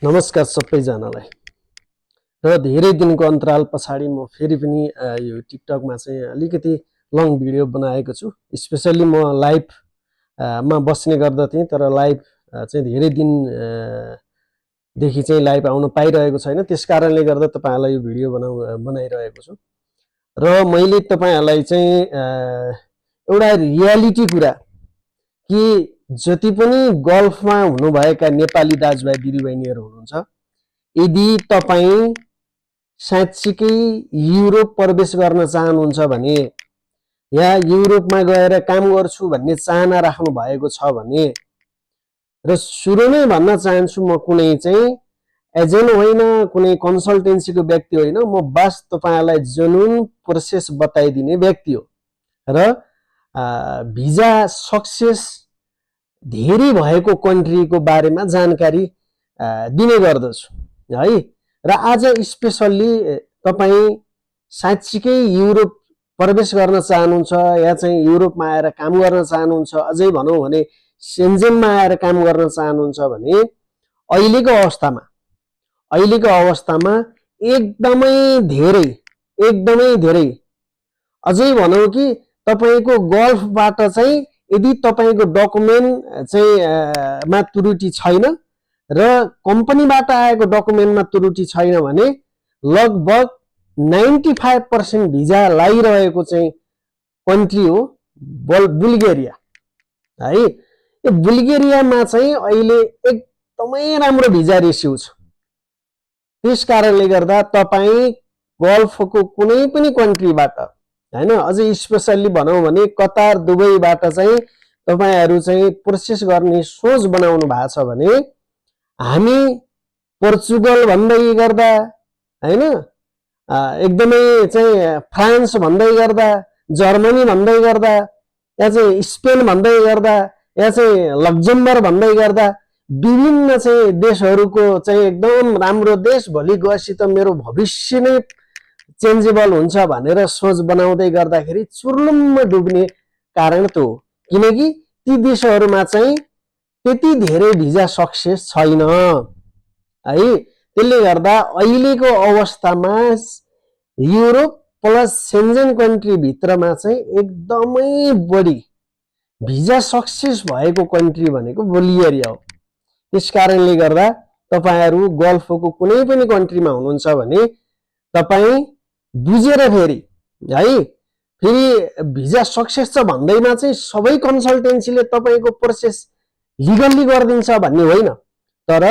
नमस्कार सबैजनालाई। र धेरै दिनको अन्तराल पछाडि म फेरि पनि यो टिकटकमा चाहिँ अलिकति लङ भिडियो बनाएको छु। स्पेशली म लाइभ मा बस्ने गर्दथेँ, तर लाइभ चाहिँ धेरै दिन देखि चाहिँ लाइभ आउन पाइरहेको छैन। त्यसकारणले गर्दा तपाईहरुलाई यो भिडियो बनाइरहेको छु। र मैले तपाईहरुलाई चाहिँ एउटा रियालिटी कुरा कि जति पनि गल्फमा हुनुभएका नेपाली दाजुभाइ दिदीबहिनीहरु हुनुहुन्छ, यदि तपाई साँच्चीकै युरोप प्रवेश गर्न चाहनुहुन्छ भने या युरोपमा गएर काम गर्छु भन्ने चाहना राख्नु भएको छ भने, र सुरु नै भन्न चाहन्छु म कुनै चाहिँ एजेन्ट होइन, कुनै कन्सल्टेन्सीको व्यक्ति होइन, म बस तपाईहरुलाई जुनुन प्रोसेस बताइदिने व्यक्ति हो। र भिजा सक्सेस धेरै भएको कन्ट्रीको बारेमा जानकारी दिने गर्दछु है। र आज स्पेशली तपाई साँच्चीकै युरोप प्रवेश गर्न चाहनुहुन्छ या चाहिँ युरोपमा आएर काम गर्न चाहनुहुन्छ, अझै भनौं भने सेन्जेनमा आएर काम गर्न चाहनुहुन्छ भने अहिलेको अवस्थामा एकदमै धेरै अझै भनौं कि तपाईको गल्फबाट चाहिँ यदि तपाईको डकुमेन्ट चाहिँ मा त्रुटि छैन र कम्पनीबाट आएको डकुमेन्टमा त्रुटि छैन भने लगभग 95% भिजा लागिरहेको चाहिँ कन्ट्री हो बुल्गेरिया है। यो बुल्गेरियामा चाहिँ अहिले एकदमै राम्रो भिजा रेसियो छ। त्यसकारणले गर्दा तपाई गल्फको कुनै पनि कन्ट्रीबाट हैन, अझै स्पेशली भनौं भने कतार दुबईबाट चाहिँ तपाईहरु चाहिँ प्रोसेस गर्ने सोच बनाउनु भएको छ भने हामी पोर्चुगल भन्दै गर्दा हैन, एकदमै चाहिँ फ्रान्स भन्दै गर्दा, जर्मनी भन्दै गर्दा, या चाहिँ स्पेन भन्दै गर्दा, या चाहिँ लक्जमबर्ग भन्दै गर्दा विभिन्न चाहिँ देशहरुको चाहिँ एकदम राम्रो देश, भोलि गएपछि त मेरो भविष्य नै चेन्जेबल हुन्छ भनेर सोच बनाउँदै गर्दाखेरि चुर्लुम्म डुब्ने कारण त्यो हो। किनकि ती देशहरुमा चाहिँ त्यति धेरै भिजा सक्सेस छैन है। त्यसले गर्दा अहिलेको अवस्थामा युरोप प्लस सेन्जेन कन्ट्री भित्रमा चाहिँ एकदमै बढी भिजा सक्सेस भएको कन्ट्री भनेको बुल्गेरिया हो। त्यसकारणले गर्दा तपाईहरु गल्फको कुनै पनि कन्ट्रीमा हुनुहुन्छ भने तपाई बुझेर फेरि है, फेरि भिजा सक्सेस छ भन्दैमा चाहिँ सबै कन्सल्टेन्सीले तपाईको प्रोसेस लिगली गर्दिन्छ भन्ने होइन, तर